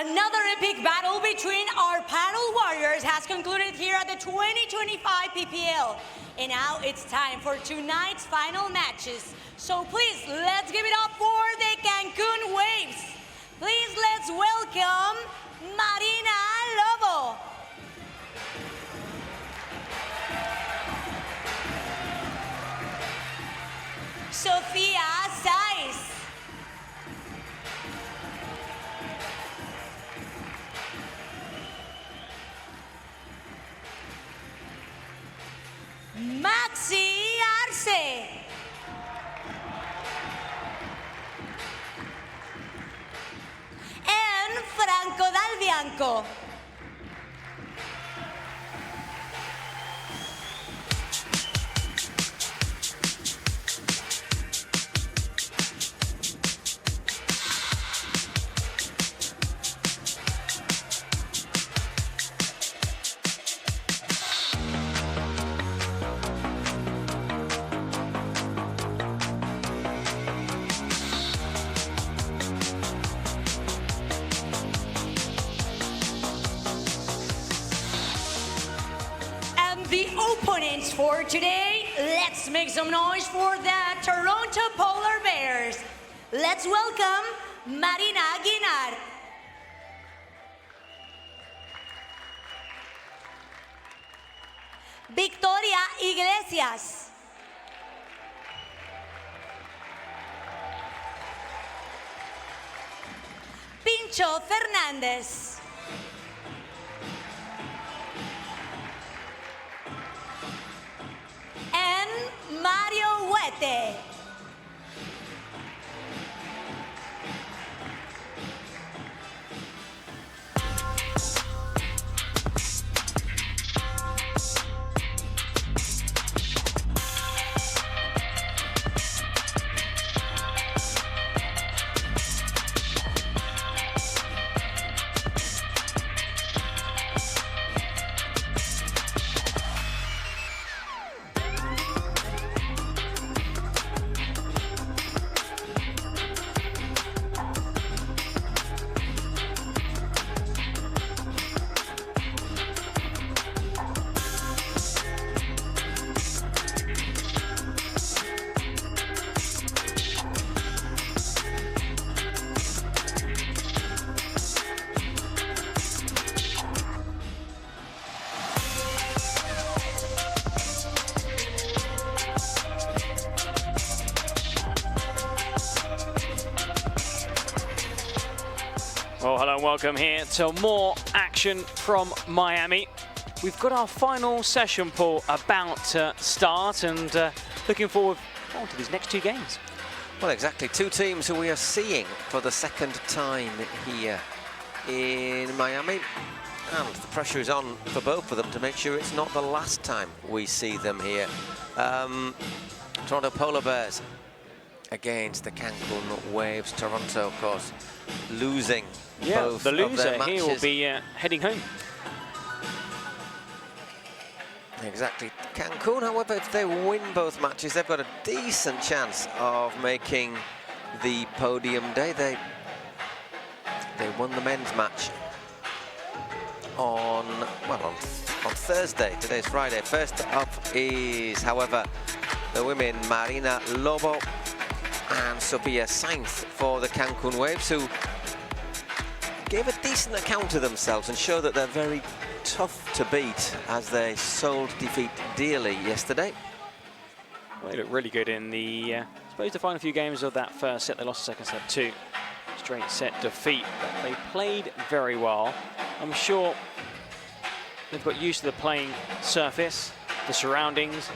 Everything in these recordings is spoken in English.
Another epic battle between our paddle warriors has concluded here at the 2025 PPL. And now it's time for tonight's final matches. So please, let's give it up for the Cancun Waves. Please, let's welcome Marina Lobo. Sofia Saiz. Maxi Arce. And Franco Dal Bianco. The opponents for today, let's make some noise for the Toronto Polar Bears. Let's welcome Marina Guinart. Victoria Iglesias. Pincho Fernandez. Mario Huete. Well, hello and welcome here to more action from Miami. We've got our final session pool about to start and looking forward to these next two games. Well, exactly. Two teams who we are seeing for the second time here in Miami. And the pressure is on for both of them to make sure it's not the last time we see them here. Toronto Polar Bears against the Cancun Waves. Toronto, of course, losing both the of their loser matches. here will be heading home. Exactly. Cancun, however, if they win both matches, they've got a decent chance of making the podium day. They won the men's match on Thursday. Today's Friday. First up is, however, the women, Marina Lobo and Sofia Saiz for the Cancun Waves, who gave a decent account of themselves and show that they're very tough to beat as they sold defeat dearly yesterday. Well, they looked really good in the, I suppose, the final few games of that first set. They lost the second set too. Straight set defeat, but they played very well. I'm sure they've got used to the playing surface, the surroundings.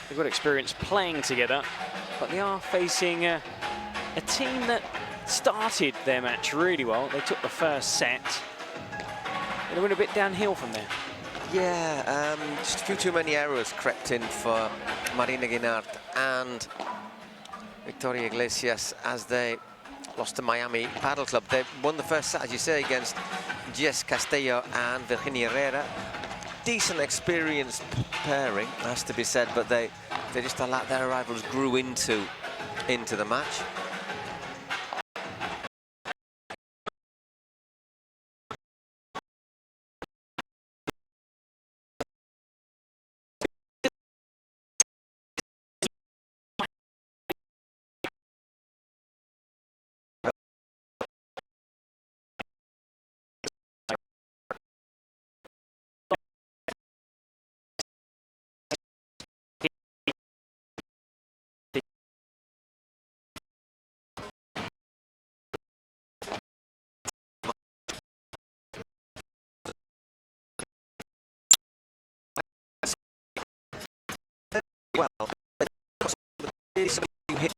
They've got experience playing together, but they are facing a team that started their match really well. They took the first set. They went a bit downhill from there. Yeah, just a few too many errors crept in for Marina Guinart and Victoria Iglesias as they lost to Miami Paddle Club. They won the first set, as you say, against Jess Castillo and Virginia Herrera. Decent experienced pairing, has to be said, but they just allowed their arrivals grew into the match. well. You hit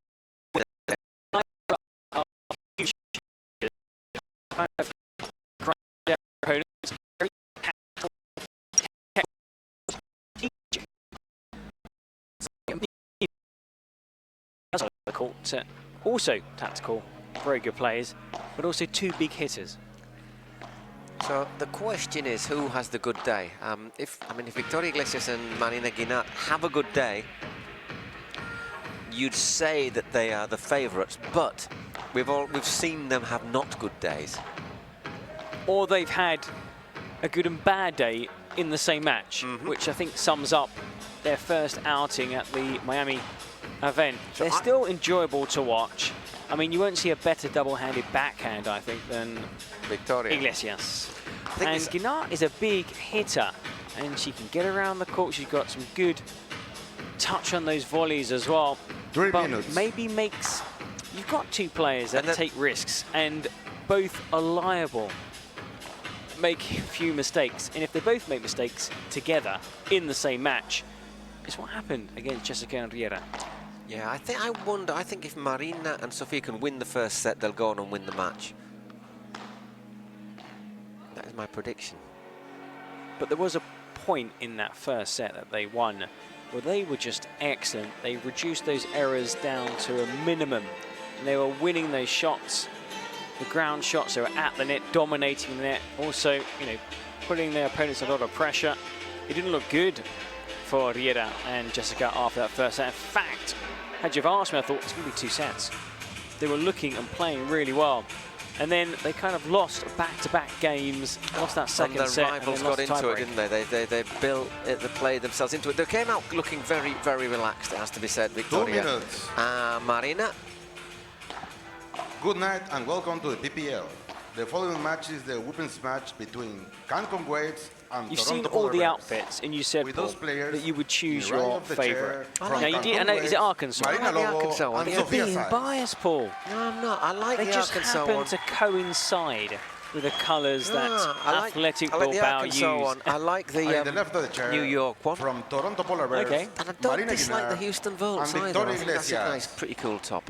also tactical, very good players, but also two big hitters. So the question is, who has the good day? If Victoria Iglesias and Marina Guinart have a good day, you'd say that they are the favourites, but we've seen them have not good days. Or they've had a good and bad day in the same match, which I think sums up their first outing at the Miami event. So they're still enjoyable to watch. I mean, you won't see a better double-handed backhand, I think, than Victoria Iglesias. And Guinart is a big hitter, and she can get around the court. She's got some good touch on those volleys as well. 3 but minutes. Maybe makes... You've got two players that take risks, and both are liable. Make a few mistakes, and if they both make mistakes together in the same match, it's what happened against Jessica and Riera. Yeah, I think if Marina and Sofia can win the first set, they'll go on and win the match. That is my prediction. But there was a point in that first set that they won where they were just excellent. They reduced those errors down to a minimum, and they were winning those shots. The ground shots, they were at the net, dominating the net. Also, you know, putting their opponents under a lot of pressure. It didn't look good for Riera and Jessica after that first set. In fact, had you have asked me, I thought it's going to be 2 sets. They were looking and playing really well. And then they kind of lost back-to-back games, lost that second set. And their rivals got into it, didn't they? They built it, they played themselves into it. They came out looking very, very relaxed, it has to be said, Victoria. 2 minutes. Marina. Good night and welcome to the PPL. The following match is the women's match between Cancun Waves and You've Toronto seen all Polar the Bears. outfits, and you said, With Paul, those players that you would choose in the right your of the favourite. chair Now, you did, I know, is it Arkansas? Marina I like the Lobo Arkansas one, and yeah. You're Sofia being Saiz. biased, Paul. No, I'm not. I like They the just Arkansas happen one. to coincide with the colours that Athletic I like the Bilbao Arkansas use. one. I like the, And in the left of the chair, New York one. from Toronto Polar Bears, Okay. And I don't Marina dislike the Guinart Houston Volts and either. Victoria I think that's a Iglesias. nice, pretty cool top.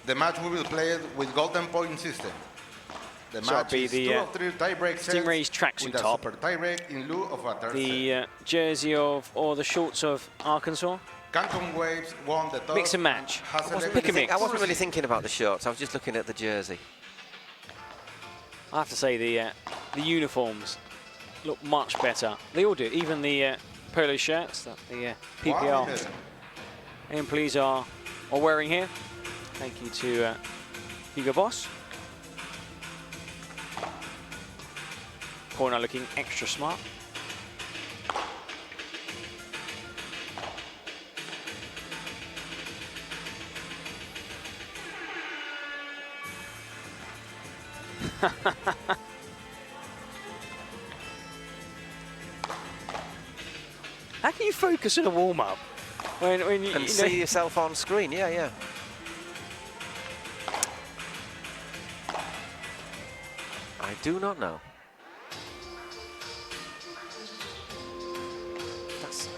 The match will be played with golden point system. The So it'll match be is the, 2 of 3 tie-break sets Stingray's tracksuit with a top. super tie-break in lieu of a third set. The jersey of, or the shorts of Arkansas. Cancun Waves won the toss. Mix and match. has Pick a selected- mix. I wasn't really thinking about the shorts. I was just looking at the jersey. I have to say the uniforms look much better. They all do, even the polo shirts that the 1 PPL minute. employees are wearing here. Thank you to Hugo Boss. Corner looking extra smart. How can you focus on a warm-up when you, And you see know, yourself on screen, yeah. I do not know. That's...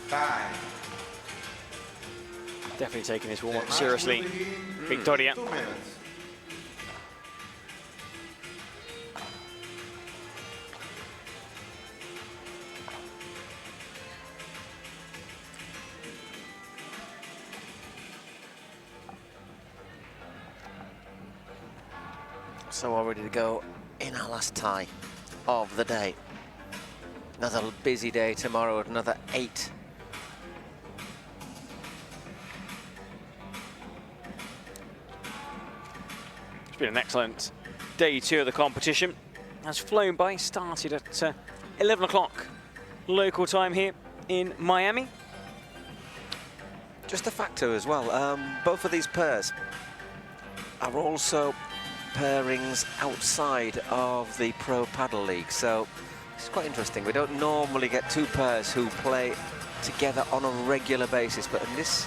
Time. definitely taking this warm-up The match seriously. will begin in Victoria. 2 minutes. So we're ready to go in our last tie of the day. Another busy day tomorrow at another 8. It's been an excellent day 2 of the competition. Has flown by, started at 11 o'clock local time here in Miami. Just a factor as well, both of these pairs are also pairings outside of the Pro Padel League, so It's quite interesting. We don't normally get two pairs who play together on a regular basis, but in this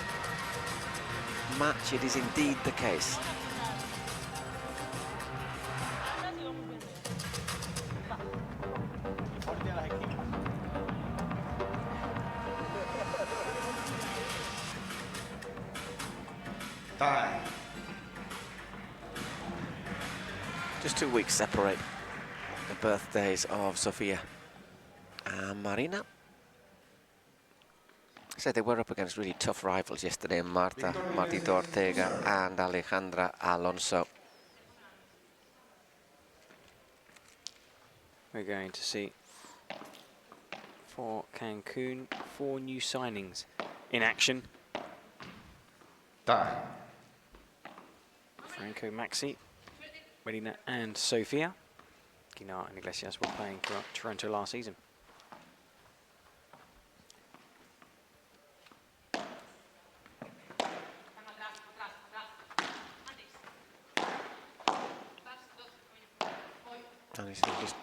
match it is indeed the case. Time. Just 2 weeks separate the birthdays of Sofia and Marina. So they were up against really tough rivals yesterday, Martita Ortega and Alejandra Alonso. We're going to see, for Cancun, 4 new signings in action. Time. Franco Maxi, Marina and Sofia. Guinart and Iglesias were playing for Toronto last season. And he's just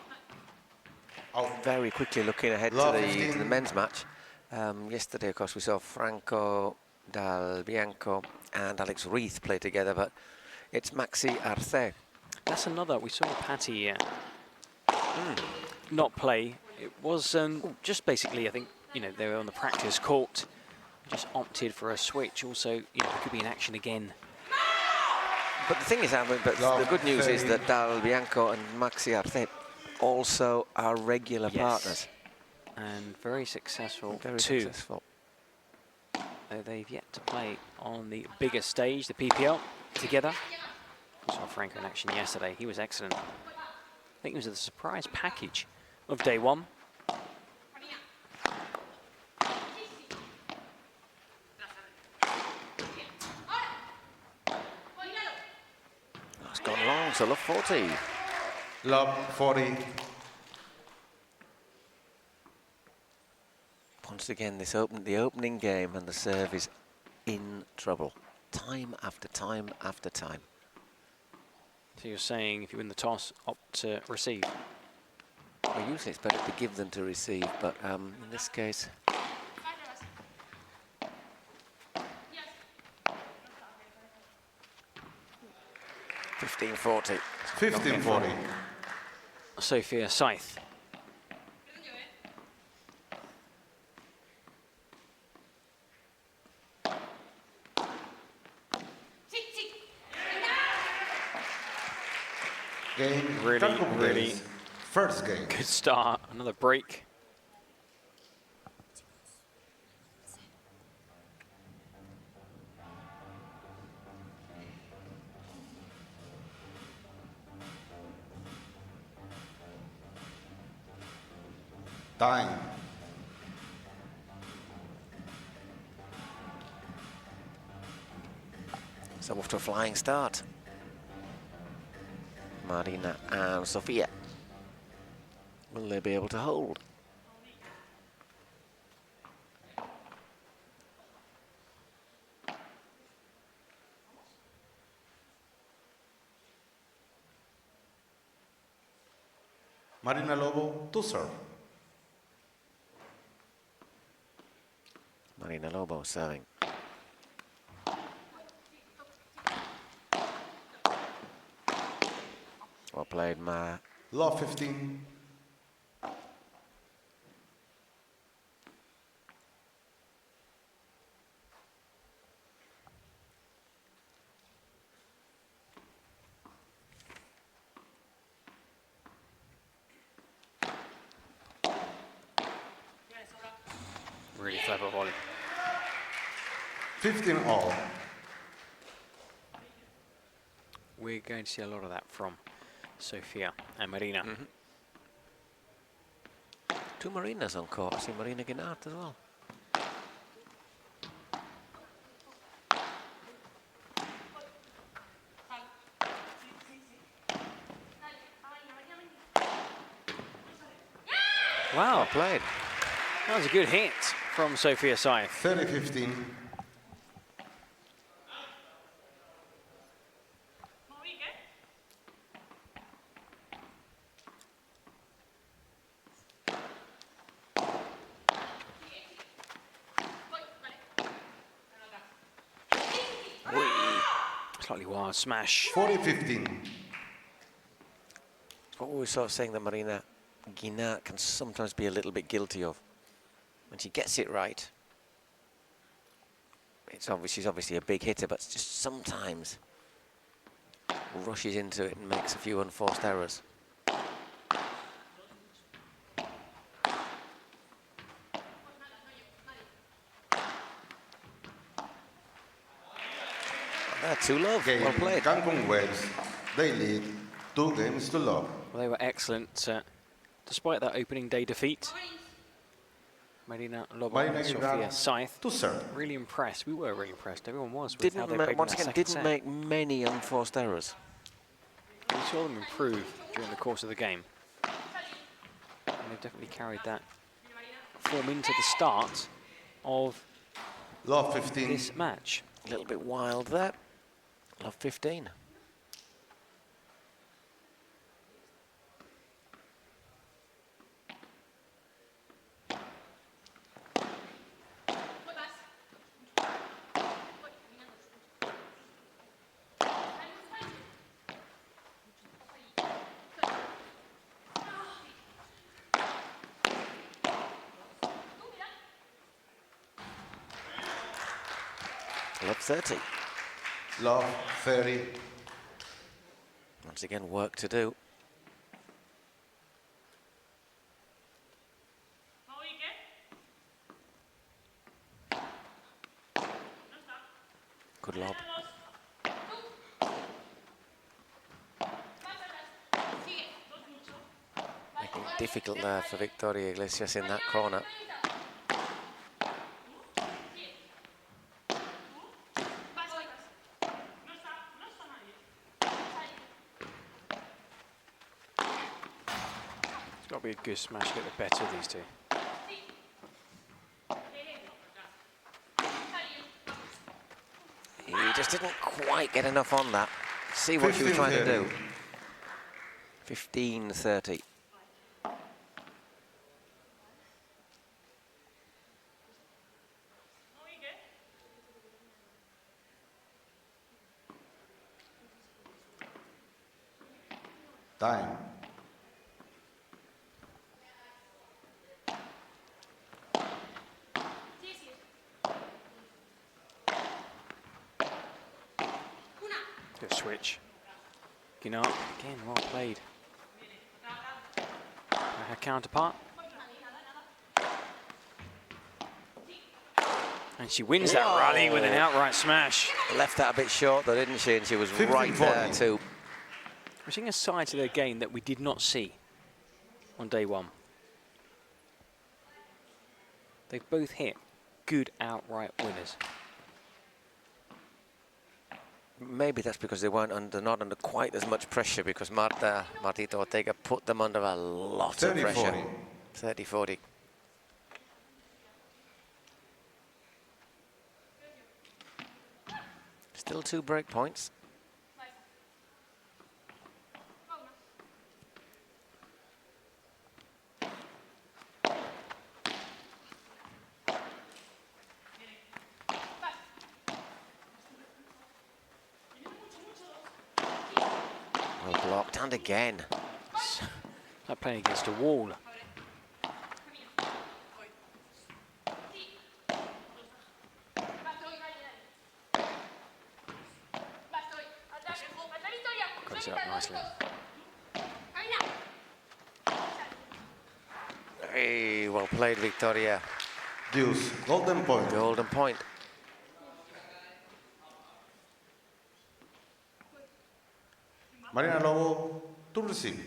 very quickly looking ahead to the men's match. Yesterday, of course, we saw Franco Del Bianco and Alex Reith play together, but it's Maxi Arce. That's another. We saw Patty not play. It was just basically, I think, you know, they were on the practice court, just opted for a switch. Also, you know, there could be an action again. But the thing is, the good news is that Del Bianco and Maxi Arce also are regular partners. And very successful Very too. successful. They've yet to play on the bigger stage, the PPL, together. We saw Franco in action yesterday. He was excellent. I think he was the surprise package of day one. It's gone long, so love 40. Love 40. Once again, the opening game and the serve is in trouble. Time after time after time. So you're saying if you win the toss, opt to receive? Well, usually it's better to give than to receive, but in this case... 15-40. 15-40. Sofia Saiz. Game Really first game. good start. Another break. Time. So off to a flying start. Marina and Sofia. Will they be able to hold? Marina Lobo to serve. Marina Lobo serving. Well played, Love 15. Really clever volley. 15 all. We're going to see a lot of that from Sofia and Marina. Two Marinas on court. I see Marina Guinart as well. Wow, Well played. that was a good hit from Sofia Saiz. 30-15. Slightly wild smash. 40-15. It's what we were sort of saying that Marina Guinart can sometimes be a little bit guilty of. When she gets it right, she's obviously a big hitter, but just sometimes rushes into it and makes a few unforced errors. Two love. Game, Well played. Cancun Waves, they lead 2 games to love. Well, they were excellent despite that opening day defeat. Marina, Lobo, Marina and Guinart Sofia Saiz. to serve. Really impressed. We were really impressed. Everyone was with how they played Once in that again, second didn't set. make many unforced errors. We saw them improve during the course of the game. And they've definitely carried that form into the start of Love 15. this match. A little bit wild there. Love 15. Love 30. Love 30. Once again, work to do. Good lob. Making it difficult there for Victoria Iglesias in that corner. It's got to be a good smash to get the better of these two. He just didn't quite get enough on that. See what she was trying to do. 15-30. Time. Good switch. Guinart, again, well played. Her counterpart. And she wins that rally with an outright smash. Left that a bit short though, didn't she? And she was 15-40. right there too. We're seeing a side to their game that we did not see on day one. They've both hit good outright winners. Maybe that's because they weren't not under quite as much pressure, because Martita Ortega put them under a lot of pressure. 30-40. Still 2 break points. Well blocked, and again. Like playing against a wall. Got it up nicely. Hey, well played, Victoria. Deuce, golden point. Golden point. Marina Lobo to receive.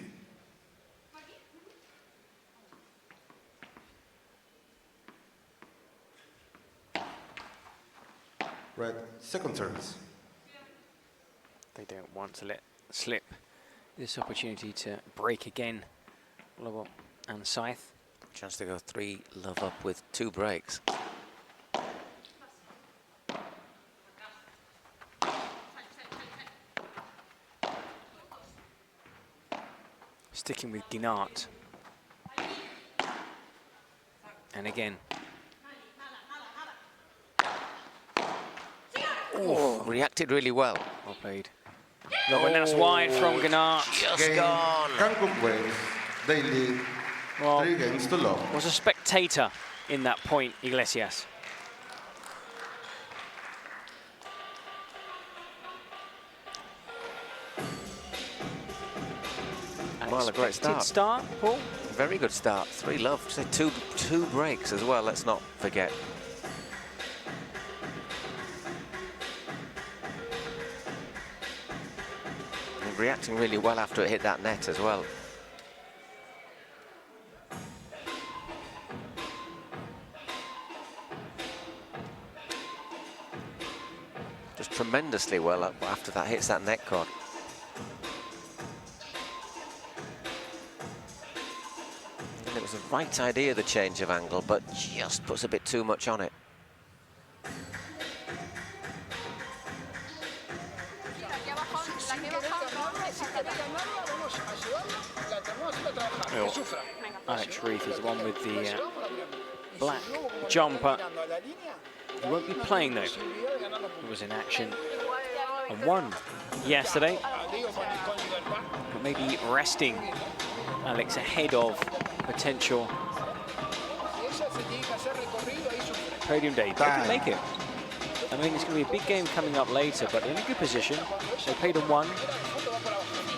Red, second service. They don't want to let slip this opportunity to break again. Lobo and Saiz. Chance to go 3 love up with 2 breaks. Sticking with Guinart. And again. Oh, reacted really well. Well played. No, and that's wide from Guinart. Just Game, gone. Cancun Waves, they lead Well, 3 games to Lobo. was a spectator in that point, Iglesias. Well, a great Expected start. Paul. Very good start. 3-love. So two breaks as well, let's not forget. And reacting really well after it hit that net as well. Just tremendously well up after that hits that net cord. And it was the right idea, the change of angle, but just puts a bit too much on it. Alex Reef is the one with the black jumper. He won't be playing though. He was in action and won yesterday, but maybe resting Alex ahead of potential podium day. They can make it. I mean, it's going to be a big game coming up later, but in a good position. They played and won.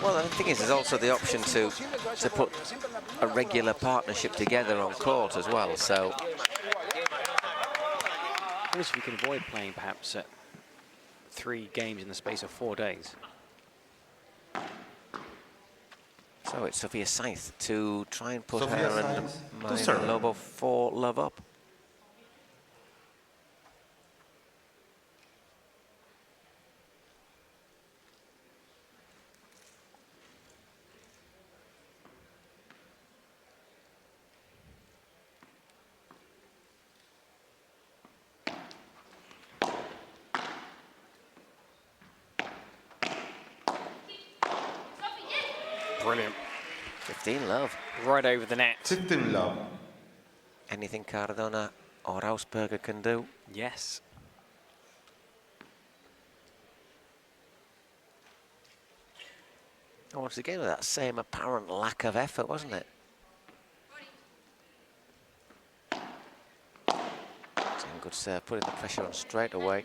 Well, the thing is, there's also the option to put a regular partnership together on court as well. So, At least if you can avoid playing perhaps 3 games in the space of 4 days. so it's Sophia Saiz to try and put Sophia her and Saiz to serve. Lobo 4-love up. Brilliant. 15-love. Right over the net. 15-love. Anything Cardona or Ausberger can do. Yes. And once again, with that same apparent lack of effort, wasn't it? Good serve, putting the pressure on straight away.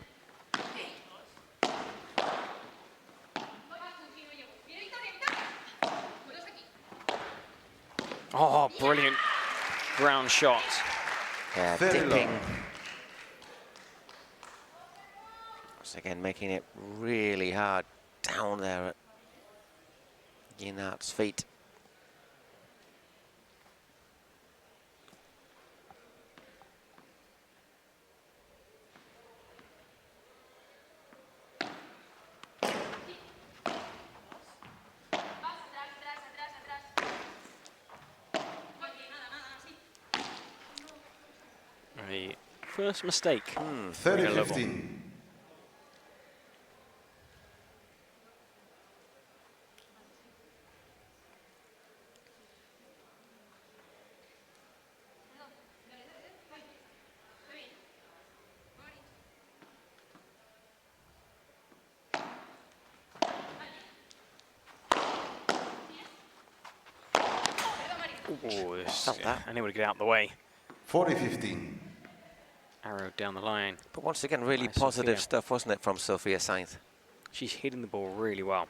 Oh, brilliant ground shot. Yeah, Very dipping. low. Once again, making it really hard down there at Guinart's feet. A first mistake. 30-15. Oh, this, Felt that. and he would get out the way. 40-15. Arrow down the line. But once again, really Nice positive Sophia. stuff, wasn't it, from Sophia Saiz? She's hitting the ball really well.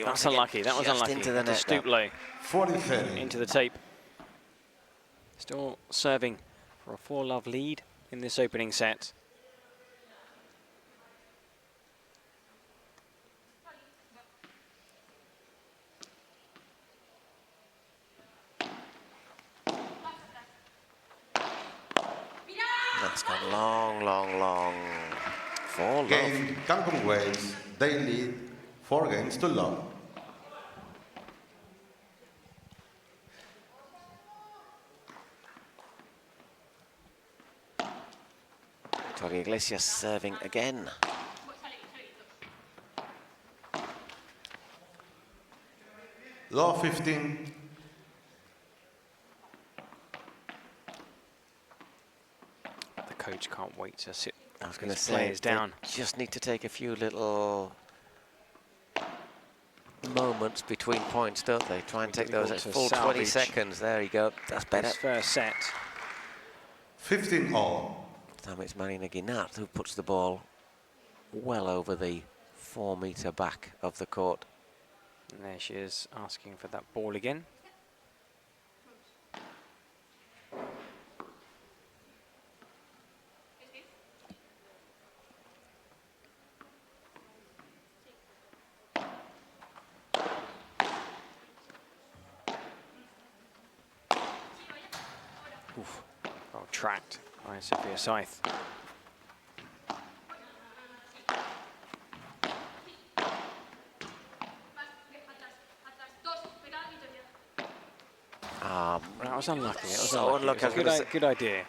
That's unlucky. That was just unlucky. into the To net, stoop though. low 40-30. into the tape. Still serving for a 4-love lead in this opening set. That's gone long, long, long. 4-love. Game, Cancun Waves, they lead 4 games to love. Iglesias serving again. Law 15. The coach can't wait to sit I was going to his say, players down. just need to take a few little moments between points, don't they? Try and take those at Difficult to full 20 salvage seconds. There you go. That's better. This first set. 15 all. This time it's Marina Guinart who puts the ball well over the 4-metre back of the court. And there she is asking for that ball again. Oof. Well tracked by Sophia Saiz. That was unlucky. It was So unlucky. It was a good idea.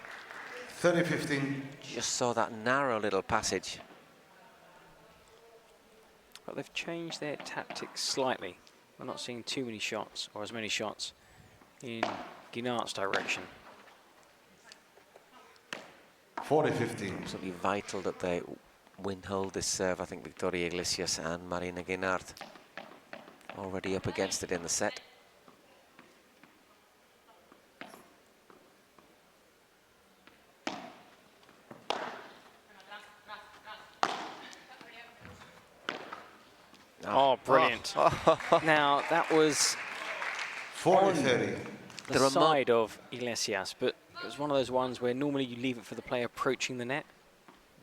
30-15. Just saw that narrow little passage. But they've changed their tactics slightly. We're not seeing too many shots, or as many shots, in Guinart's direction. 40-15. Absolutely vital that they win-hold this serve. I think Victoria Iglesias and Marina Guinart already up against it in the set. Oh, brilliant. Now, that was 40-30. the side of Iglesias, but it was one of those ones where normally you leave it for the player approaching the net.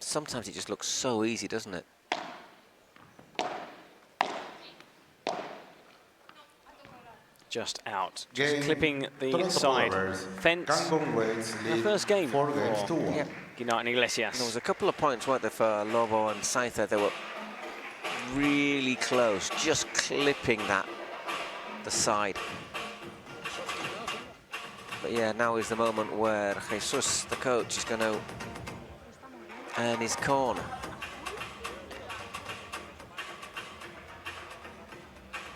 Sometimes it just looks so easy, doesn't it? Just out. Game Just clipping the Toronto inside Warriors. fence. Cancun waits The lead first game 4 games to 1. Yeah. Guinart and Iglesias. There was a couple of points, weren't there, for Lobo and Saiz. They were really close, just clipping the side. But yeah, now is the moment where Jesus, the coach, is going to earn his corner.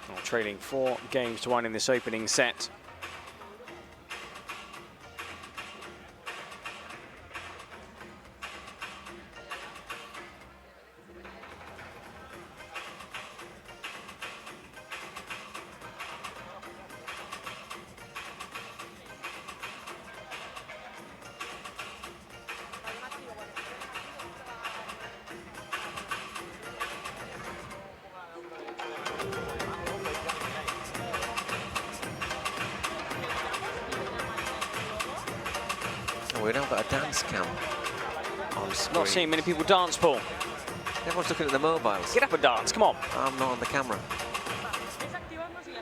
Well, trailing 4 games to 1 in this opening set. We've now got a dance cam on screen. Not seeing many people dance, Paul. Everyone's looking at the mobiles. Get up and dance, come on. I'm not on the camera.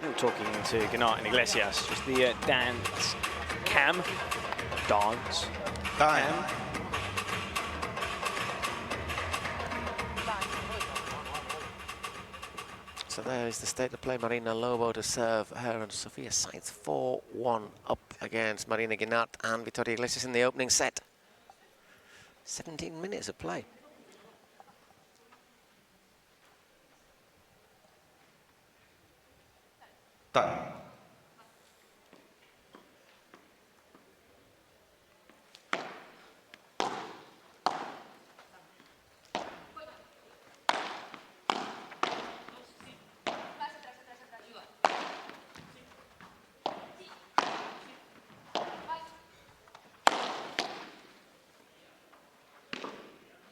I'm talking to Guinart and Iglesias, just the dance cam. Dance. Time. So there is the state of play. Marina Lobo to serve her and Sophia Saiz 4-1 up against Marina Guinart and Victoria Iglesias in the opening set. 17 minutes of play. Time.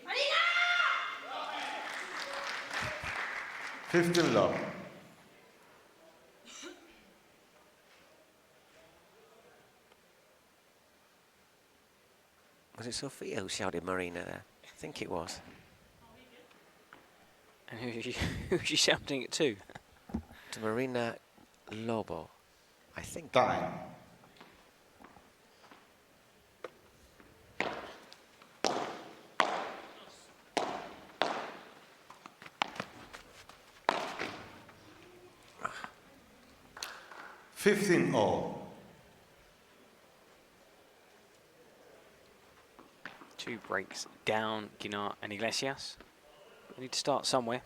Marina! 15 love. Was it Sophia who shouted Marina there? I think it was. And who's she shouting it to? To Marina Lobo, I think. Time. Fifteen all. 2 breaks down, Guinart and Iglesias. We need to start somewhere.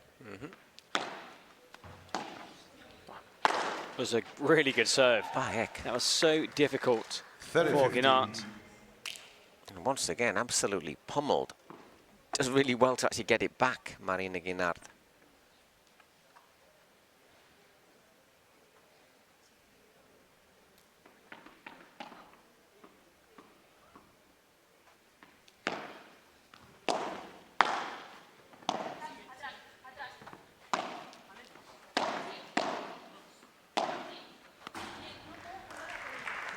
was a really good serve. By heck. That was so difficult for 30-15. Guinart. And once again, absolutely pummeled. Does really well to actually get it back, Marina Guinart.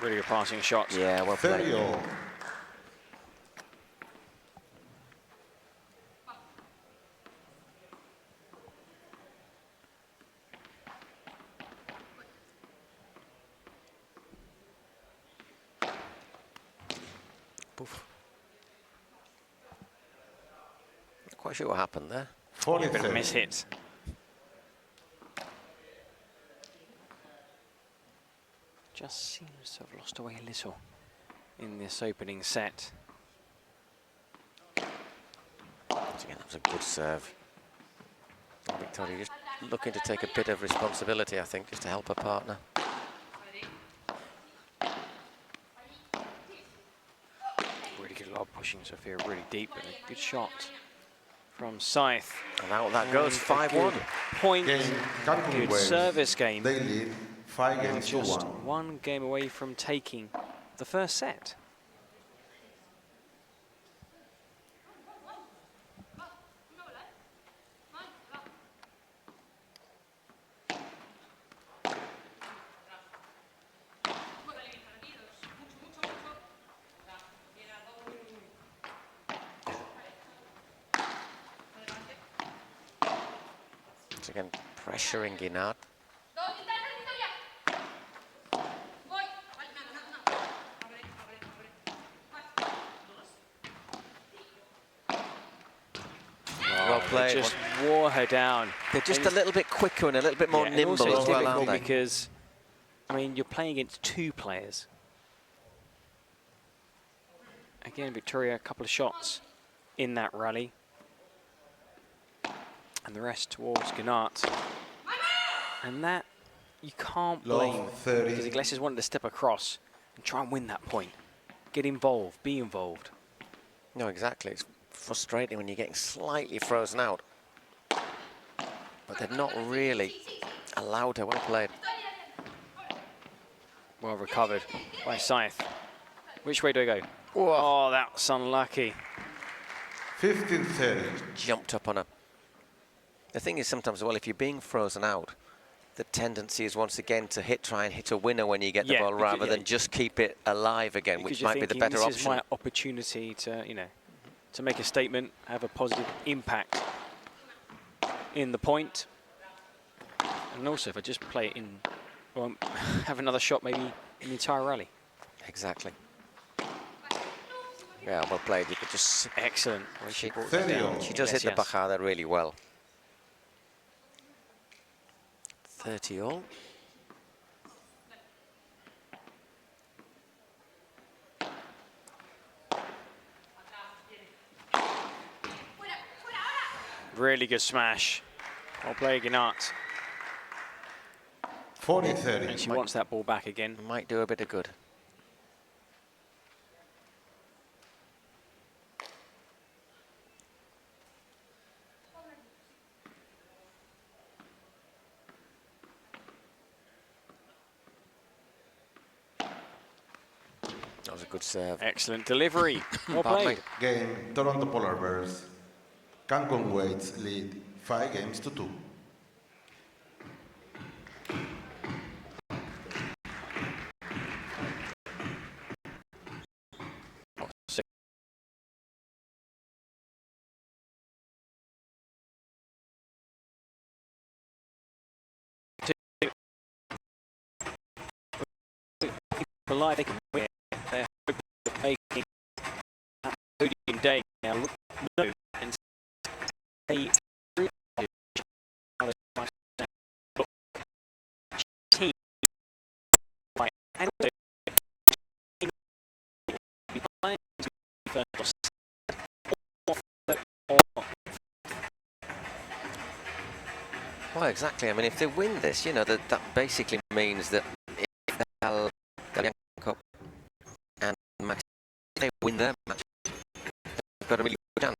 Really good passing shots. Yeah, well played. 30-all. Poof. Not quite sure what happened there. A bit of 40-30. miss hits. Just seems to have lost away a little in this opening set. Once again, that was a good serve. And Victoria just looking to take a bit of responsibility, I think, just to help her partner. Really good lob, pushing Sophia really deep, and a good shot from Saiz. And out that goes, And a 5-1. good point, Game, Cancun good Waves. service game. They lead 5 Now games to just 1. one game away from taking the first set. Once again, pressuring Guinart. Well They played. just wore her down. They're just And a little bit quicker and a little bit more yeah, and nimble also as it's well, difficult aren't they? because, I mean, you're playing against two players. Again, Victoria, a couple of shots in that rally. And the rest towards Guinart. And that, you can't Love, blame. 30. Because Iglesias wanted to step across and try and win that point. Get involved, be involved. No, exactly. It's frustrating when you're getting slightly frozen out. But they've not really allowed her. Well played. Well recovered by Saiz. Which way do I go? Whoa. Oh, that's unlucky. 15-30. Jumped up on her. The thing is sometimes, well, if you're being frozen out, the tendency is once again to try and hit a winner when you get the Yeah, ball because- rather yeah. than just keep it alive again, Because which you're might be the thinking, better this option. is my opportunity to, you know, to make a statement, have a positive impact in the point. And also, if I just play it in, well, have another shot maybe in the entire rally. Exactly. Yeah, well played. You could just... Excellent. When She- brought that 30 down. all. She does hit the Yes. bajada really well. 30-all. Really good smash. Well played, Guinart. 40-30. And she wants that ball back again. Might do a bit of good. That was a good serve. Excellent delivery. Well Pardon played. me. Game, Toronto Polar Bears. Cancun Waves lead 5 games to 2. They can win. They're hoping of making that podium day. Now, no, and they really team right and so be playing first or Well, exactly. I mean, if they win this, you know, that basically means that if they'll Cup and Max, they win their match, they've got a really good chance.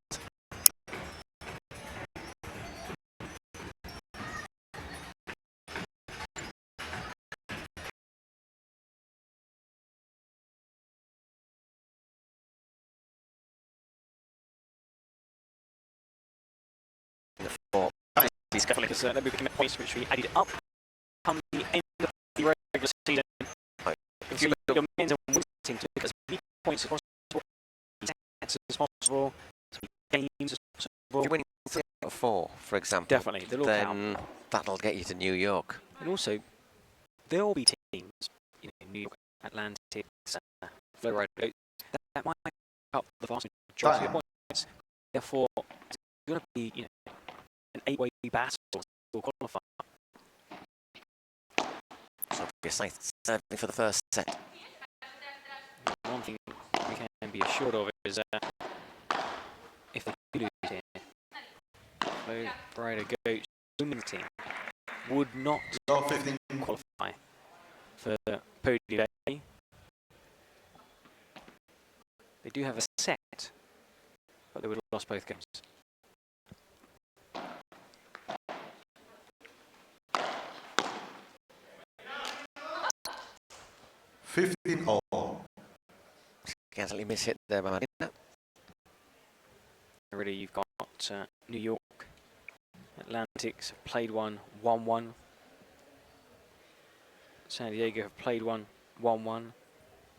These couple of they'll be picking up points which we added up come the end of the regular season. If you look at your men's and women's team to pick as many points as possible, as possible, as many games as possible. If you're winning 3 out of 4, for example, definitely, then that'll get you to New York. And also, there'll be teams, you know, New York, Atlantic, Florida, that might make up the vast majority of points. Therefore, it's going to be, you know, an 8-way battle to qualify. So Saiz serving for the first set. One thing we can be assured of is if they do lose here, so Brea Goats women's team would not qualify for Pro Padel League. They do have a set, but they would have lost both games. Casually miss hit there by Martita. Already you've got New York, Atlantics have played one 1-1. San Diego have played one 1-1.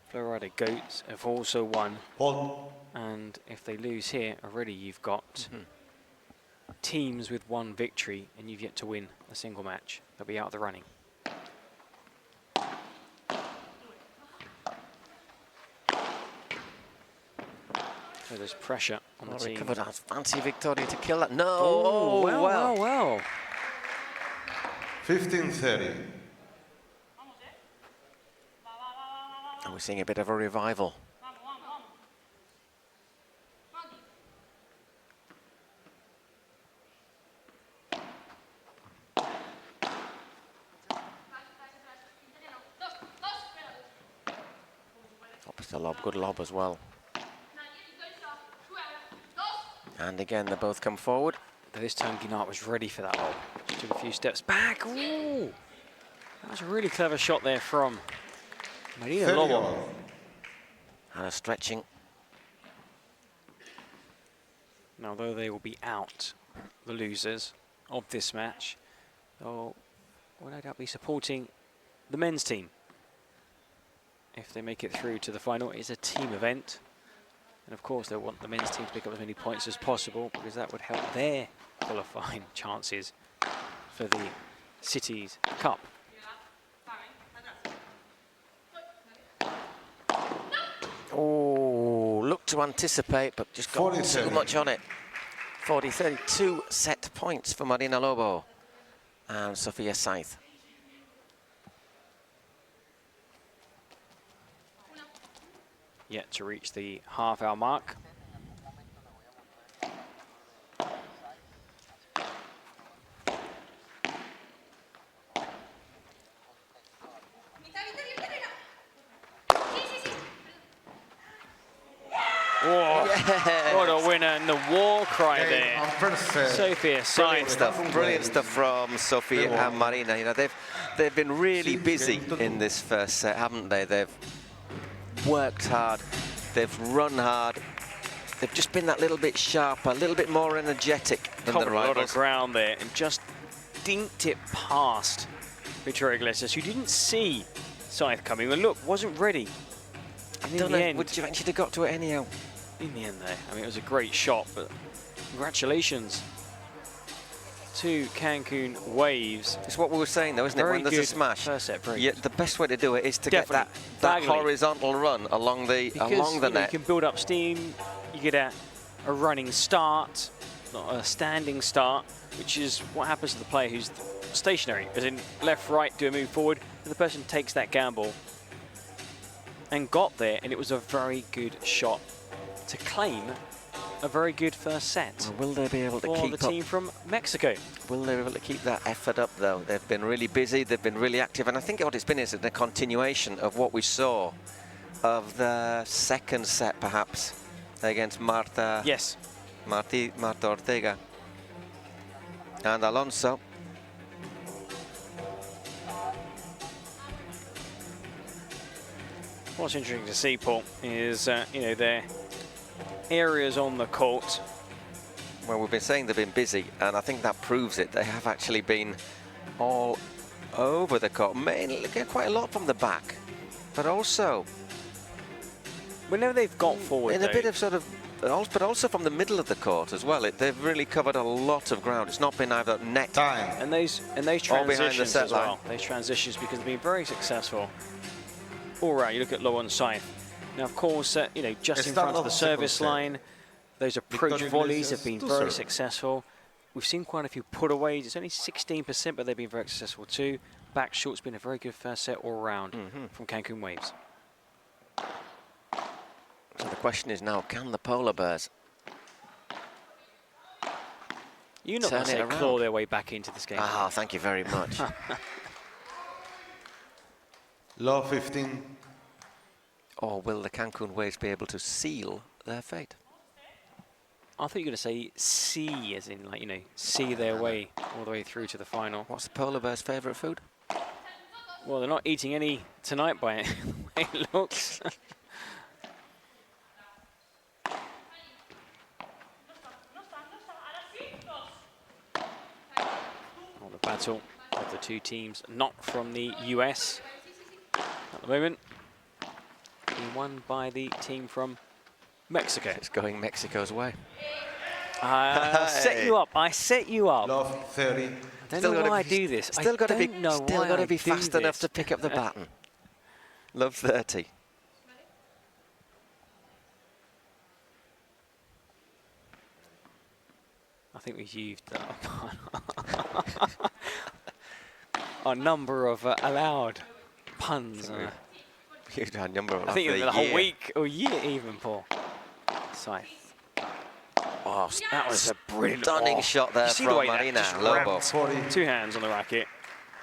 Florida Goats have also won. And if they lose here, already you've got teams with 1 victory and you've yet to win a single match. They'll be out of the running. So there's pressure on the team. Recovered that fancy Victoria to kill that. No! Oh, well. 15-30. And we're seeing a bit of a revival. Opposite lob, good lob as well. And again, they both come forward. But this time Guinart was ready for that lob. Just took a few steps back. Ooh! That was a really clever shot there from Lobo. And a stretching. Now, though they will be out, the losers of this match, they'll no doubt be supporting the men's team. If they make it through to the final, it's a team event. And of course, they'll want the men's team to pick up as many points as possible because that would help their qualifying chances for the Cities Cup. Oh, look to anticipate, but just got too much on it. 40-32 set points for Marina Lobo and Sofia Saiz. Yet to reach the half-hour mark. Whoa, yeah. What a winner, and the war cry there. Sophia Saiz. Brilliant stuff from Sofia and Marina. You know, they've been really busy in this first set, haven't they? They've worked hard, they've run hard, they've just been that little bit sharper, a little bit more energetic than the rivals. A lot of ground there and just dinked it past Victoria Iglesias, who didn't see Saiz coming. And look, wasn't ready. And in the end, would you eventually have got to it anyhow? In the end, though, I mean, it was a great shot, but congratulations to Cancun Waves. It's what we were saying, though, isn't it? When there's a smash, first set, yeah, the best way to do it is to get that horizontal run along the net. You can build up steam. You get a running start, not a standing start, which is what happens to the player who's stationary, as in left, right, do a move forward, and the person takes that gamble and got there, and it was a very good shot to claim a very good first set. Will they be able to for keep the team from Mexico? Will they be able to keep that effort up, though? They've been really busy, they've been really active, and I think what it's been is a continuation of what we saw of the second set, perhaps, against Marta. Yes. Martita Ortega. And Alonso. What's interesting to see, Paul, is you know, their areas on the court. Well, we've been saying they've been busy, and I think that proves it. They have actually been all over the court, mainly quite a lot from the back, but also Whenever they've got forward, in a bit of sort of, but also from the middle of the court as well. They've really covered a lot of ground. It's not been either net Time. and those all behind the transitions set as well. line. Those transitions, because they've been very successful. All right, you look at Lobo and Saiz. Now, of course, you know, just in Start front of the off the second service set. line, those approach Victoria volleys have Iglesias been to very serve. successful. We've seen quite a few putaways. It's only 16%, but they've been very successful too. Back short's been a very good first set all round from Cancun Waves. So the question is now, can the Polar Bears You're not going to turn say it claw around? their way back into this game. Ah, thank you very much. Low 15. Or will the Cancun Waves be able to seal their fate? I thought you were going to say see, as in, like, you know, see their way all the way through to the final. What's the Polar Bears' favourite food? Well, they're not eating any tonight by the way it looks. Well, the battle of the two teams not from the US at the moment, being won by the team from Mexico. It's going Mexico's way. I set you up. I set you up. Low 30. I don't Still know gotta why I be- do this. Still got to be, I fast do enough to this. pick up the baton. Love 30. I think we've used a number of allowed puns. Huge number of I think the the whole year. week or year even, Paul. Saiz. Oh, That was a brilliant stunning shot there You see the from way that Marina just Lobo. ramped. 40. Two hands on the racket,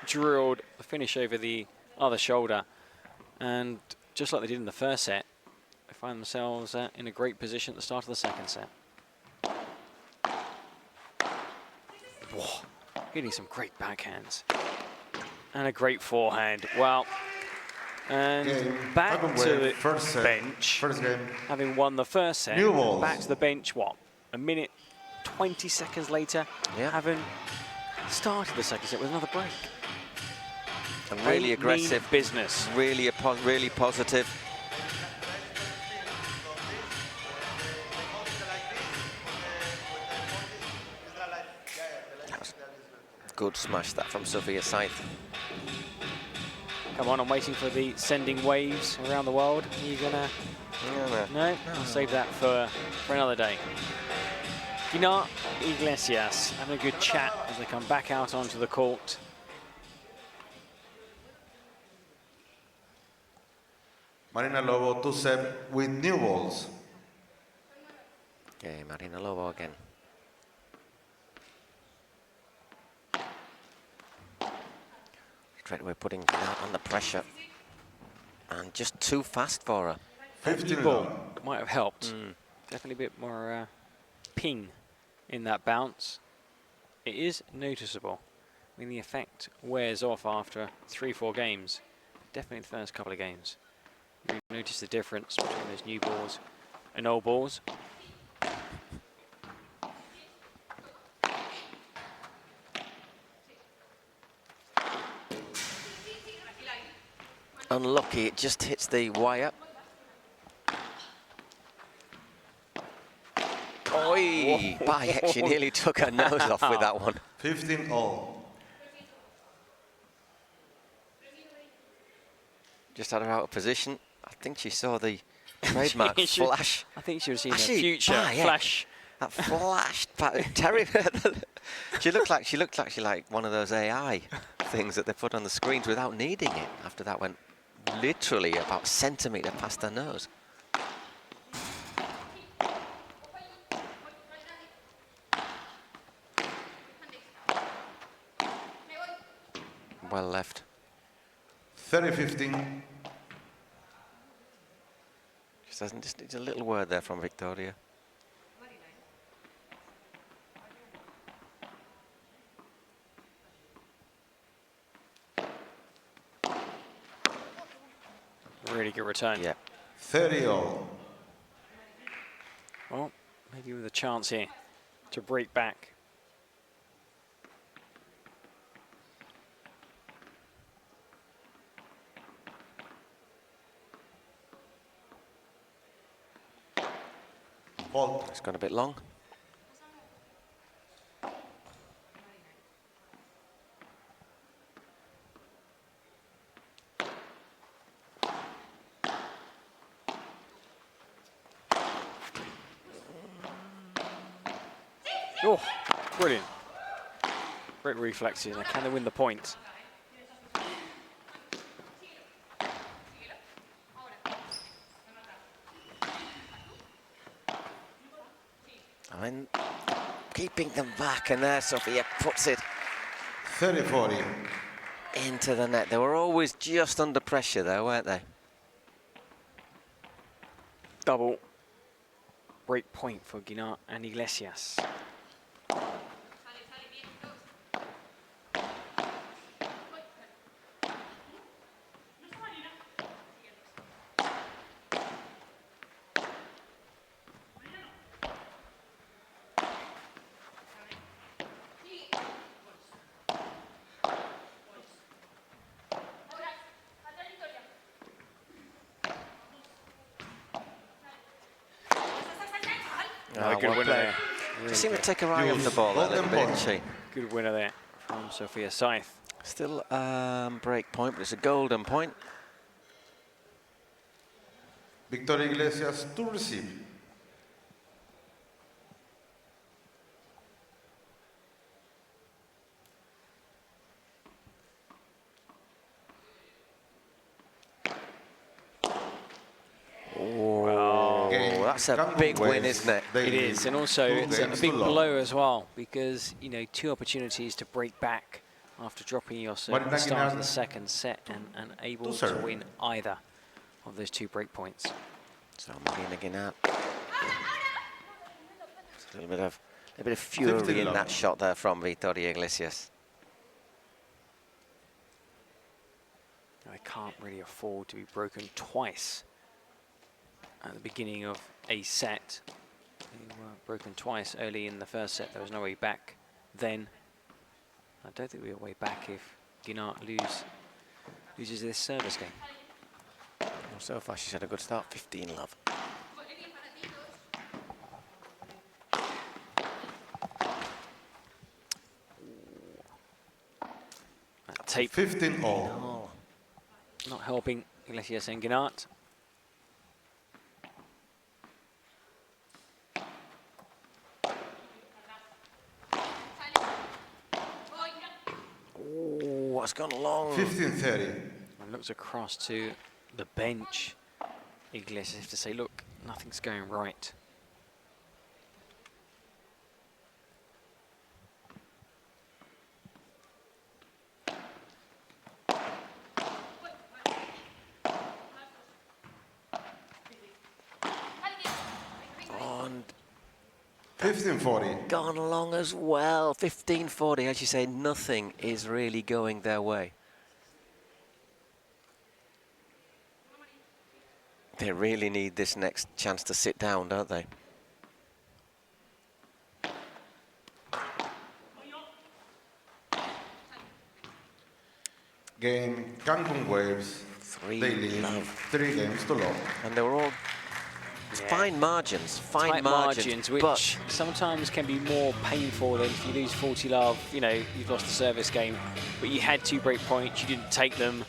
drilled the finish over the other shoulder, and just like they did in the first set, they find themselves in a great position at the start of the second set. Whoa, hitting some great backhands. And a great forehand. Well, and Game. back Cancun to Wave, the first set. bench. First game. Having won the first set, New balls. back to the bench, what, a minute, 20 seconds later, Yeah. having started the second set with another break. And They really mean aggressive, business. really positive. That was a good smash that from Sophia Saiz. Come on, I'm waiting for the sending waves around the world. Are you gonna? No, I'll save that for another day. Guinart, Iglesias having a good chat as they come back out onto the court. Marina Lobo 2-7 with new balls. Okay, Marina Lobo again. Straight away putting Guinart under pressure. And just too fast for her. 15 Ball low. might have helped. Definitely a bit more ping in that bounce. It is noticeable. I mean, the effect wears off after 3-4 games. Definitely the first couple of games. You notice the difference between those new balls and old balls. Unlucky, it just hits the wire. Oi! Bayek, she nearly took her nose off with that one. 15 all. Just had her out of position. I think she saw the trademark She should- flash. I think she would have seen Actually, a future Bayek, flash. That flashed. Terry, she looked like she like one of those AI things that they put on the screens without needing it. After that went literally about a centimetre past her nose. well left. 30-15. Just needs a little word there from Victoria. Really good return. Yeah. 30-all. Well, maybe with a chance here to break back. Fault. It's gone a bit long. Oh, brilliant. Great reflexes. Now, can they win the point? I mean, keeping them back, and there Sofia puts it 30-40. into the net. They were always just under pressure there, weren't they? Double break point for Guinart and Iglesias. Good well winner played. there. She Really seemed to good. take her eye off the ball a little bit, didn't she? Good winner there from Sofia Saiz. Still break point, but it's a golden point. Victoria Iglesias to receive. That's a big win, isn't it? It is, and also it's a big blow as well, because, you know, 2 opportunities to break back after dropping your serve at the start of the second set and able to win either of those 2 break points. So Marina Guinart. A little bit of fury in that shot there from Victoria Iglesias. They can't really afford to be broken twice at the beginning of a set. They were broken twice early in the first set. There was no way back then. I don't think we're way back if Guinart loses this service game. Well, so far she's had a good start, 15 love. That tape 15-all. not helping Iglesias and Guinart. Oh, it's gone long. 15-30. And looks across to the bench. Iglesias to say, look, nothing's going right. And 15-40. gone long as well. 15-40, as you say, nothing is really going their way. They really need this next chance to sit down, don't they? Game Cancun Waves. 3 They lead love. 3 games to love. And they were all fine margins, Tight margins, which but sometimes can be more painful than if you lose 40 love. You know, you've lost the service game, but you had 2 break points, you didn't take them,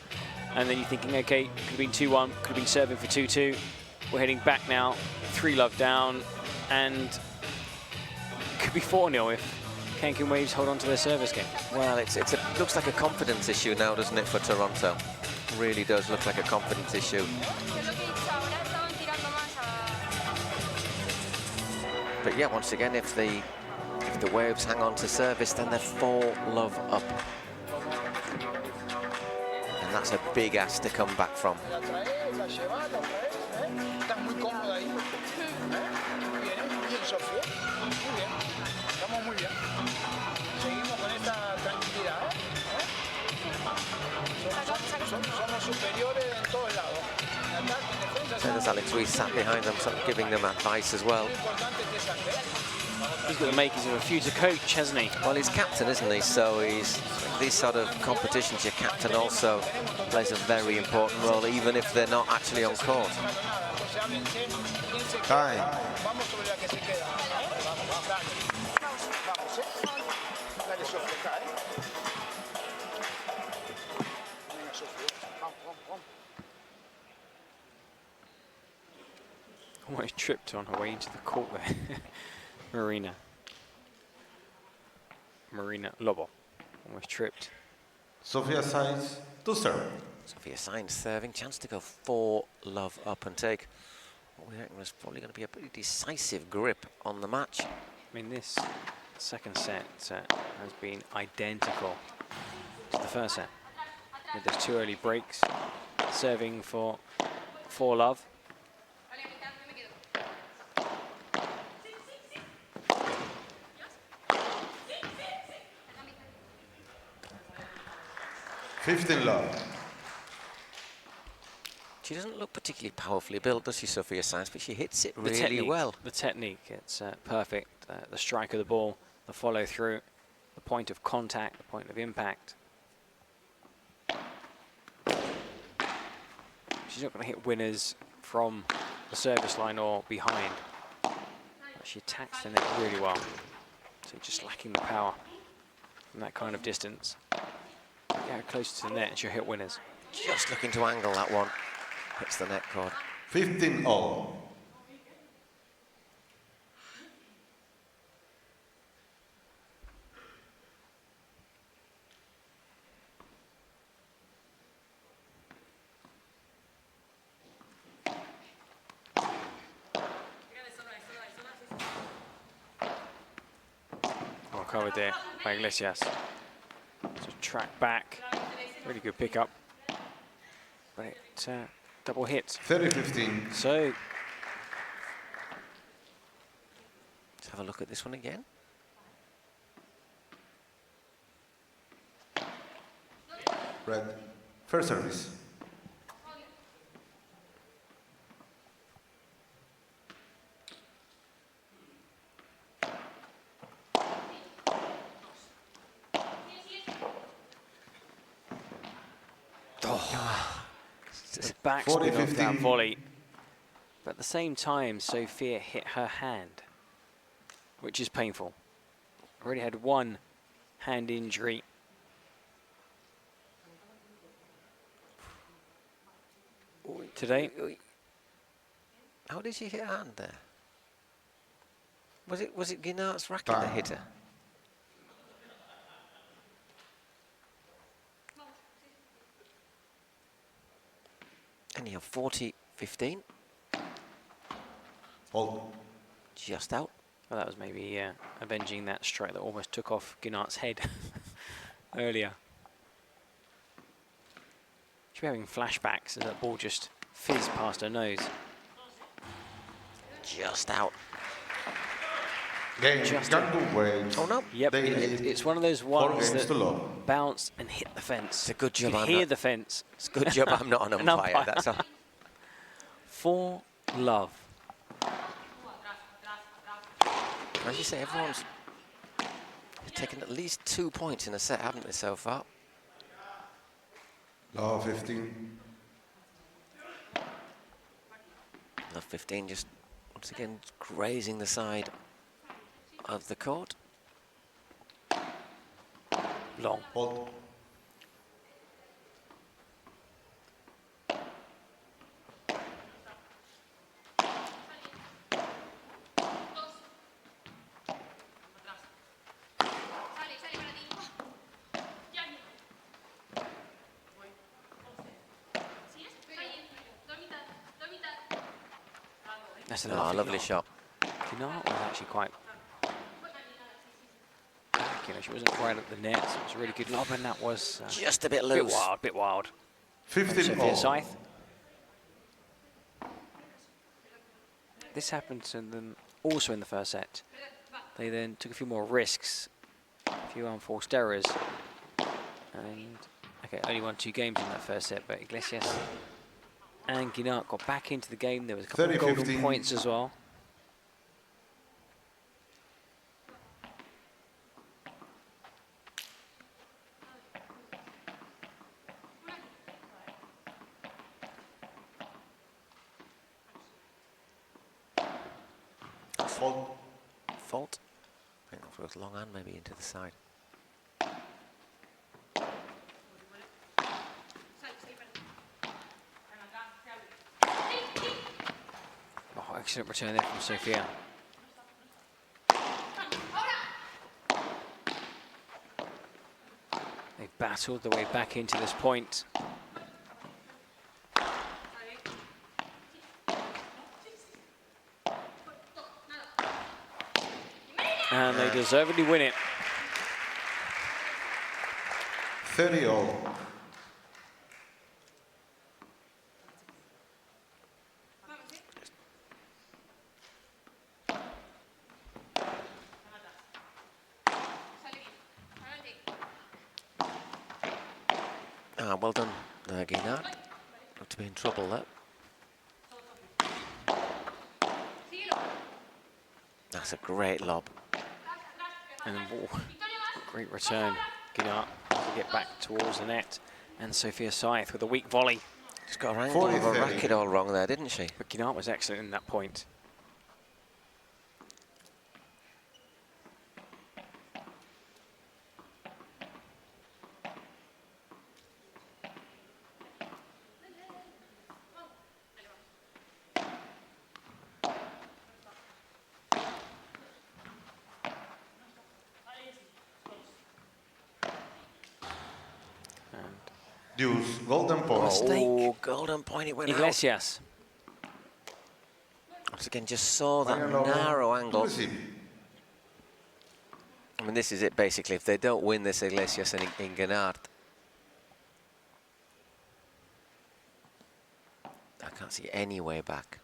and then you're thinking, okay, could have been 2-1, could have been serving for 2-2. We're heading back now, 3 love down, and could be 4-0 if Cancun Waves hold on to their service game. well, it looks like a confidence issue now, doesn't it, for Toronto? Really does look like a confidence issue. But yeah, once again, if the Waves hang on to service, then they're 4 love up. big ask to come back from. So there's Alex Ruiz sat behind them, sort of giving them advice as well. He's got the makings of a future coach, hasn't he? Well, he's captain, isn't he? So he's these sort of competitions. Your captain also plays a very important role, even if they're not actually on court. Time. Almost tripped on her way into the court there. Marina Lobo almost tripped. Sofia Saiz to serve. Sofia Saiz serving, chance to go 4-love up and take what we reckon was probably going to be a pretty decisive grip on the match. I mean, this second set has been identical to the first set, with those 2 early breaks, serving for 4-love. $15. She doesn't look particularly powerfully built, does she, Sofia Saiz? But she hits it really well. The technique, it's perfect. The strike of the ball, the follow through, the point of contact, the point of impact. She's not going to hit winners from the service line or behind. But she attacks the net really well. So just lacking the power from that kind of distance. Get her close to the net and she'll hit winners. Just looking to angle that one. Hits the net cord. 15-all. Well covered there by Iglesias. So track back. Really good pickup. But it double hits. 30-15. So let's have a look at this one again. Red. First service. the backspin of that volley. But at the same time, Sofia hit her hand, which is painful. Already had one hand injury. Today. How did she hit her hand there? Was it Guinart's racket that hit her? Anyhow, 40-15. Hold. Just out. Well, that was maybe avenging that strike that almost took off Guinart's head earlier. She'll be having flashbacks as that ball just fizzed past her nose. Just out. Game. Just Oh no. Yep, it's one of those ones that Lobo. bounced and hit the fence. It's a good job. You can hear the fence. It's a good job I'm not an umpire. That's all. 4 love. As you say, everyone's taken at least 2 points in a set, haven't they, so far? Love 15. Love 15 just once again grazing the side of the court. Long. Hold. That's a lovely shot. Guinart was actually quite back, you know, she wasn't right at the net. So it was a really good lob, and that was just a bit loose. Bit wild. 15 Sophia all. Saiz. This happened to them also in the first set. They then took a few more risks, a few unforced errors. And, okay, only won 2 games in that first set, but Iglesias and Guinart got back into the game. There was a couple of golden 30-15. points as well. Fault. Fault. I think that was long and maybe into the side. Oh, excellent return there from Sophia. They battled their way back into this point. And they deservedly win it. 30 all. Well done, Guinart. Not to be in trouble there. That's a great lob. And oh, great return, Guinart, to get back towards the net. And Sophia Saiz with a weak volley. Just got her angle of her 40-30. racket all wrong there, didn't she? But Guinart was excellent in that point. Deuce, golden point. Oh, golden point, it went out. Iglesias. Once again, just saw that Final over. narrow angle. Receive. I mean, this is it basically. If they don't win this, Iglesias and Guinart, I can't see any way back.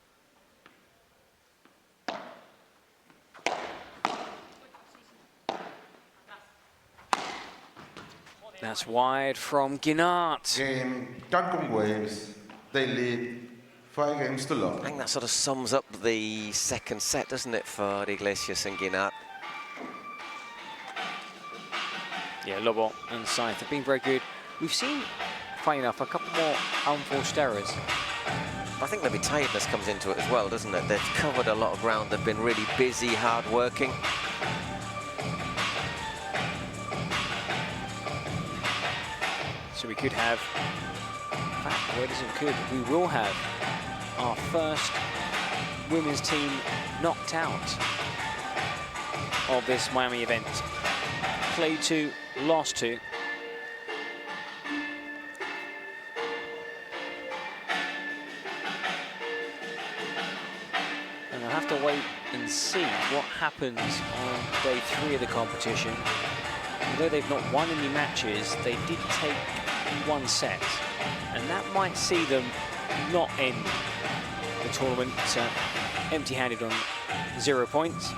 That's wide from Guinart. Game, Cancun Waves. They lead 5 games to I love. think that sort of sums up the second set, doesn't it, for Iglesias and Guinart? Yeah, Lobo and Saiz have been very good. We've seen, funny enough, a couple more unforced errors. I think maybe tiredness comes into it as well, doesn't it? They've covered a lot of ground. They've been really busy, hard-working. So we could have, in fact, where does it could? We will have our first women's team knocked out of this Miami event. Played 2, lost 2. And I'll have to wait and see what happens on day 3 of the competition. Although they've not won any matches, they did take 1 set, and that might see them not end the tournament empty-handed on 0 points.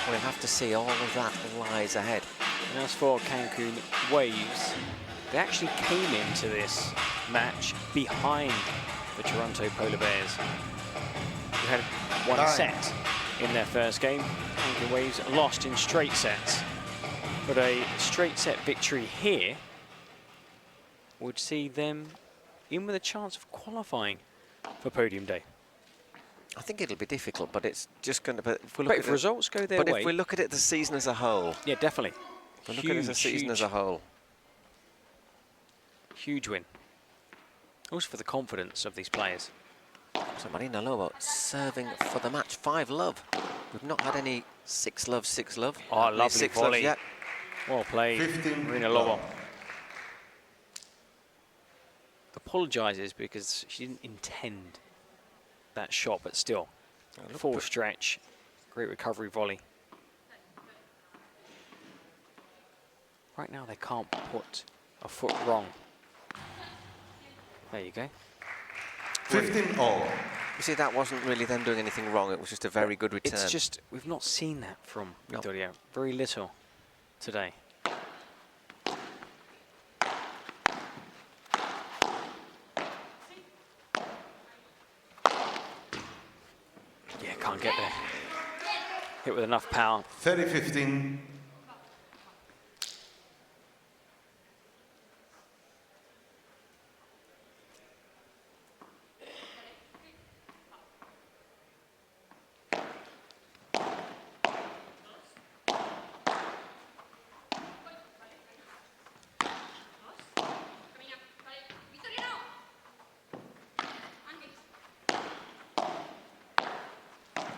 We'll have to see. All of that lies ahead. And as for Cancun Waves, they actually came into this match behind the Toronto Polar Bears, who had 1 Nine. set in their first game. Cancun Waves lost in straight sets. But a straight set victory here would see them in with a chance of qualifying for podium day. I think it'll be difficult, but it's just going to be... But if results go their way... But if we look at it the season as a whole... Yeah, definitely. If we look at it as a season as a whole... Huge win. Also for the confidence of these players. So Marina Lobo serving for the match. 5 love. We've not had any 6 love, 6 love. Oh, Not any lovely 6 volley. loves yet. Well played, 15 Marina Lobo. Apologises because she didn't intend that shot, but still. Full stretch, great recovery volley. Right now, they can't put a foot wrong. There you go. 15-all. You see, that wasn't really them doing anything wrong. It was just a very good return. It's just, we've not seen that from Victoria. Very little today. Yeah, can't get there. Hit with enough power. 30-15.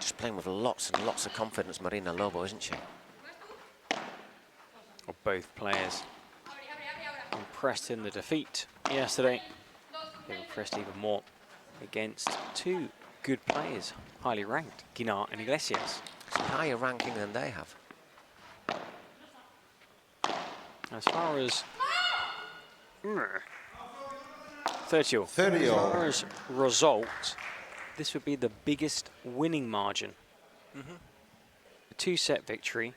Just playing with lots and lots of confidence, Marina Lobo, isn't she? Or both players. Impressed in the defeat yesterday. They impressed even more against two good players, highly ranked, Guinart and Iglesias. It's a higher ranking than they have. As far as 30-all. 30-all. As far as result, this would be the biggest winning margin. A two-set victory,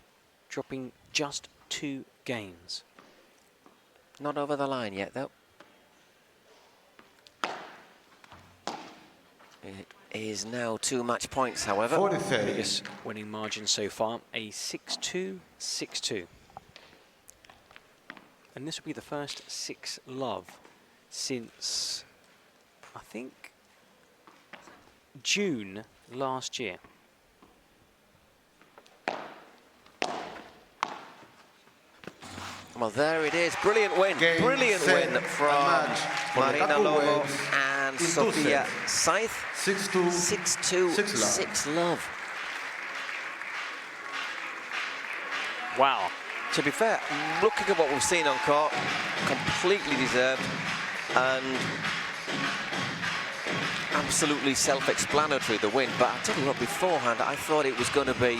dropping just 2 games. Not over the line yet, though. It is now 2 match points, however. 40-30. Biggest winning margin so far, a 6-2, 6-2. And this will be the first 6-love since, I think, June last year. Well, there it is. Brilliant win. Game, Brilliant set, win from match for the Marina Cancun Lobo Waves and in 2 Sofia sets. Saiz. 6-2. 6-2, 6-love. 6-love. Wow. To be fair, looking at what we've seen on court, completely deserved and absolutely self-explanatory, the win. But I tell you what, beforehand, I thought it was going to be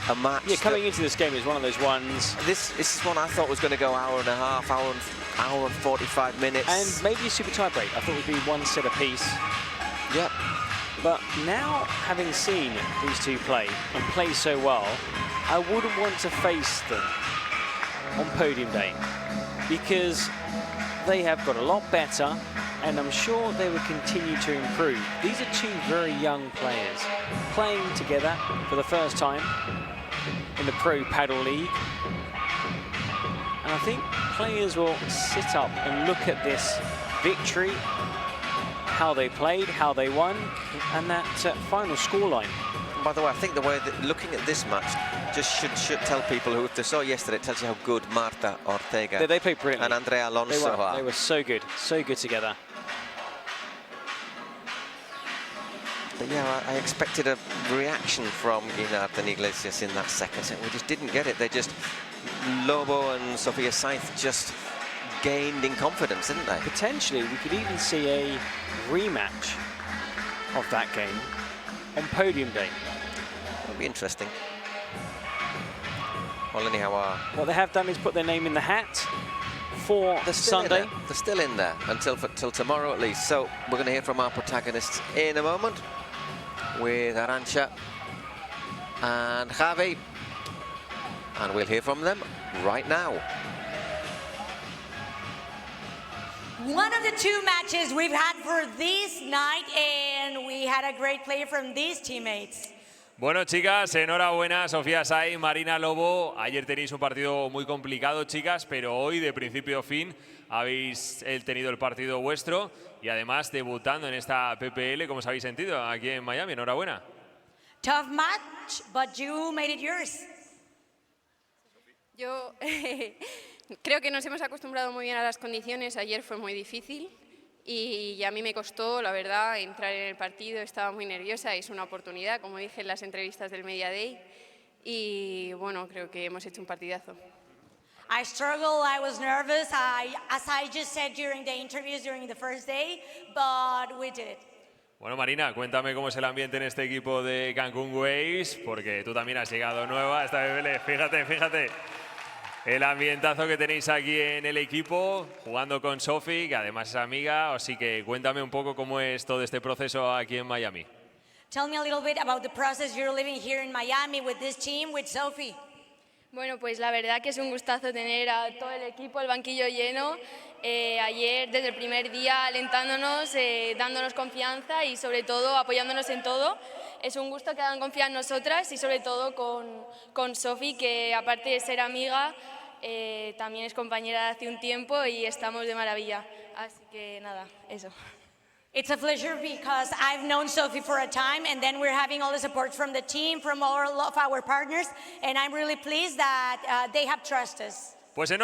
a match. Yeah, coming into this game is one of those ones. This is one I thought was going to go hour and a half, hour and 45 minutes. And maybe a super tie break. I thought it would be 1 set apiece. Yep. But now, having seen these two play and play so well, I wouldn't want to face them on podium day because they have got a lot better and I'm sure they will continue to improve. These are two very young players playing together for the first time in the Pro Padel League. And I think players will sit up and look at this victory, how they played, how they won, and that final scoreline. By the way, I think the way that looking at this match just should tell people who, if they saw yesterday, it tells you how good Martita Ortega They played brilliantly. and Andrea Alonso are. They were so good together. But yeah, I expected a reaction from Guinart and Iglesias in that second set. We just didn't get it. They just, Lobo and Sofia Saiz just gained in confidence, didn't they? Potentially, we could even see a rematch of that game on podium day. It'll be interesting. Well, anyhow, What they have done is put their name in the hat for they're still Sunday. in there. They're still in there until tomorrow at least. So we're going to hear from our protagonists in a moment with Arantxa and Javi, and we'll hear from them right now. One of the 2 matches we've had for this night, and we had a great play from these teammates. Bueno, chicas, enhorabuena, Sofia Saiz, Marina Lobo. Ayer tenéis un partido muy complicado, chicas, pero hoy, de principio a fin, habéis tenido el partido vuestro y además debutando en esta PPL. ¿Cómo os habéis sentido aquí en Miami? Enhorabuena. Tough match, but you made it yours. Yo creo que nos hemos acostumbrado muy bien a las condiciones. Ayer fue muy difícil y a mí me costó, la verdad, entrar en el partido. Estaba muy nerviosa, es una oportunidad, como dije en las entrevistas del Media Day. Y bueno, creo que hemos hecho un partidazo. I struggled, I was nervous, as I just said during the interviews during the first day, but we did it. Bueno, Marina, cuéntame cómo es el ambiente en este equipo de Cancun Waves, porque tú también has llegado nueva a esta PPL. Fíjate, fíjate. el ambientazo que tenéis aquí en el equipo, jugando con Sofi, que además es amiga, así que cuéntame un poco cómo es todo este proceso aquí en Miami. Tell me a little bit about the process you're living here in Miami with this team, with Sophie. Bueno, pues la verdad que es un gustazo tener a todo el equipo, el banquillo lleno. Ayer, desde el primer día, alentándonos, dándonos confianza y sobre todo apoyándonos en todo. Es un gusto que hagan confianza en nosotras y sobre todo con Sofi, que aparte de ser amiga, también es compañera de hace un tiempo y estamos de maravilla. Así que nada, eso. It's a pleasure because I've known Sophie for a time, and then we're having all the support from the team, from all of our partners, and I'm really pleased that they have trusted us. Pues